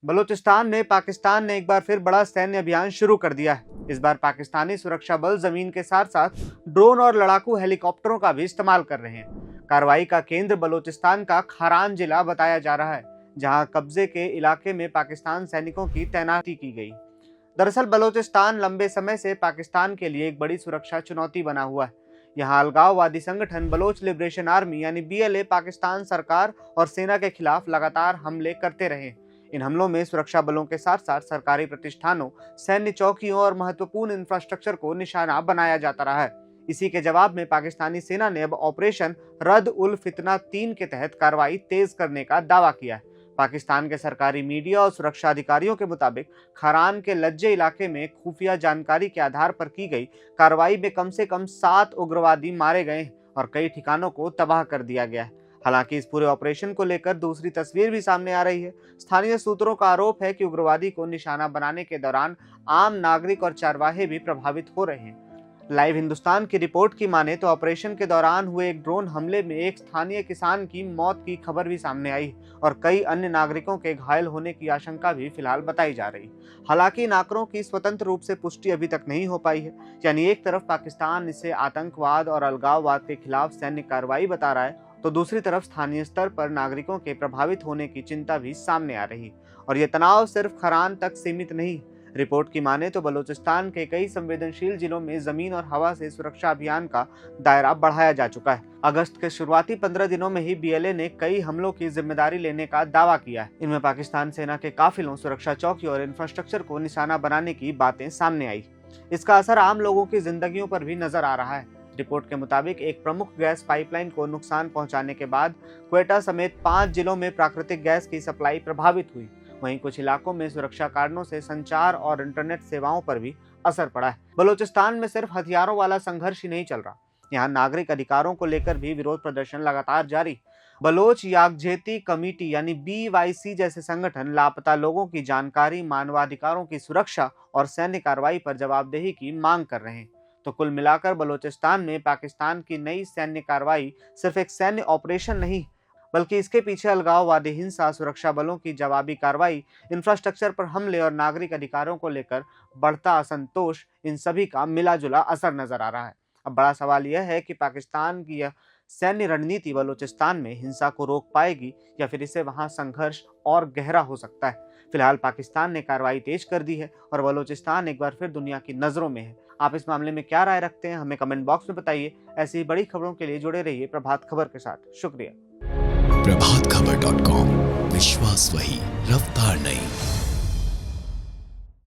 बलूचिस्तान में पाकिस्तान ने एक बार फिर बड़ा सैन्य अभियान शुरू कर दिया है। इस बार पाकिस्तानी सुरक्षा बल जमीन के साथ साथ ड्रोन और लड़ाकू हेलीकॉप्टरों का भी इस्तेमाल कर रहे हैं। कार्रवाई का केंद्र बलूचिस्तान का खारान जिला बताया जा रहा है, जहां कब्जे के इलाके में पाकिस्तान सैनिकों की तैनाती की गई। दरअसल बलूचिस्तान लंबे समय से पाकिस्तान के लिए एक बड़ी सुरक्षा चुनौती बना हुआ है। यहाँ अलगाववादी संगठन बलोच लिबरेशन आर्मी यानी BLA पाकिस्तान सरकार और सेना के खिलाफ लगातार हमले करते रहे। इन हमलों में सुरक्षा बलों के साथ साथ सरकारी प्रतिष्ठानों, सैन्य चौकियों और महत्वपूर्ण इंफ्रास्ट्रक्चर को निशाना बनाया जाता रहा है। इसी के जवाब में पाकिस्तानी सेना ने अब ऑपरेशन रद उल फितना 3 के तहत कार्रवाई तेज करने का दावा किया है। पाकिस्तान के सरकारी मीडिया और सुरक्षा अधिकारियों के मुताबिक खारान के लज्जे इलाके में खुफिया जानकारी के आधार पर की गई कार्रवाई में कम से कम 7 उग्रवादी मारे गए और कई ठिकानों को तबाह कर दिया गया है। हालांकि इस पूरे ऑपरेशन को लेकर दूसरी तस्वीर भी सामने आ रही है। स्थानीय सूत्रों का आरोप है कि उग्रवादी को निशाना बनाने के दौरान आम नागरिक और चारवाहे भी प्रभावित हो रहे हैं। लाइव हिंदुस्तान की रिपोर्ट की माने तो ऑपरेशन के दौरान हुए एक ड्रोन हमले में एक स्थानीय किसान की मौत की खबर भी सामने आई और कई अन्य नागरिकों के घायल होने की आशंका भी फिलहाल बताई जा रही। हालांकि इन आंकड़ों की स्वतंत्र रूप से पुष्टि अभी तक नहीं हो पाई है। यानी एक तरफ पाकिस्तान इसे आतंकवाद और अलगाववाद के खिलाफ सैन्य कार्रवाई बता रहा है, तो दूसरी तरफ स्थानीय स्तर पर नागरिकों के प्रभावित होने की चिंता भी सामने आ रही। और ये तनाव सिर्फ खारान तक सीमित नहीं। रिपोर्ट की माने तो बलूचिस्तान के कई संवेदनशील जिलों में जमीन और हवा से सुरक्षा अभियान का दायरा बढ़ाया जा चुका है। अगस्त के शुरुआती 15 दिनों में ही BLA ने कई हमलों की जिम्मेदारी लेने का दावा किया है। इनमें पाकिस्तान सेना के काफिलों, सुरक्षा चौकियों और इंफ्रास्ट्रक्चर को निशाना बनाने की बातें सामने आई। इसका असर आम लोगों की जिंदगियों पर भी नजर आ रहा है। रिपोर्ट के मुताबिक एक प्रमुख गैस पाइपलाइन को नुकसान पहुंचाने के बाद क्वेटा समेत 5 जिलों में प्राकृतिक गैस की सप्लाई प्रभावित हुई। वहीं कुछ इलाकों में सुरक्षा कारणों से संचार और इंटरनेट सेवाओं पर भी असर पड़ा है। बलूचिस्तान में सिर्फ हथियारों वाला संघर्ष ही नहीं चल रहा, यहाँ नागरिक अधिकारों को लेकर भी विरोध प्रदर्शन लगातार जारी। बलोच याकजेती कमेटी यानी BYC जैसे संगठन लापता लोगों की जानकारी, मानवाधिकारों की सुरक्षा और सैन्य कार्रवाई पर जवाबदेही की मांग कर रहे हैं। तो कुल मिलाकर बलूचिस्तान में पाकिस्तान की नई सैन्य कार्रवाई सिर्फ एक सैन्य ऑपरेशन नहीं, बल्कि इसके पीछे अलगाववादी हिंसा, सुरक्षा बलों की जवाबी कार्रवाई, इंफ्रास्ट्रक्चर पर हमले और नागरिक अधिकारों को लेकर बढ़ता असंतोष, इन सभी का मिला जुला असर नजर आ रहा है। अब बड़ा सवाल यह है कि पाकिस्तान की यह सैन्य रणनीति बलूचिस्तान में हिंसा को रोक पाएगी या फिर इससे वहां संघर्ष और गहरा हो सकता है। फिलहाल पाकिस्तान ने कार्रवाई तेज कर दी है और बलूचिस्तान एक बार फिर दुनिया की नजरों में है। आप इस मामले में क्या राय रखते हैं, हमें कमेंट बॉक्स में बताइए। ऐसी ही बड़ी खबरों के लिए जुड़े रहिए प्रभात खबर के साथ। शुक्रिया। प्रभातखबर.com, विश्वास वही, रफ्तार नहीं।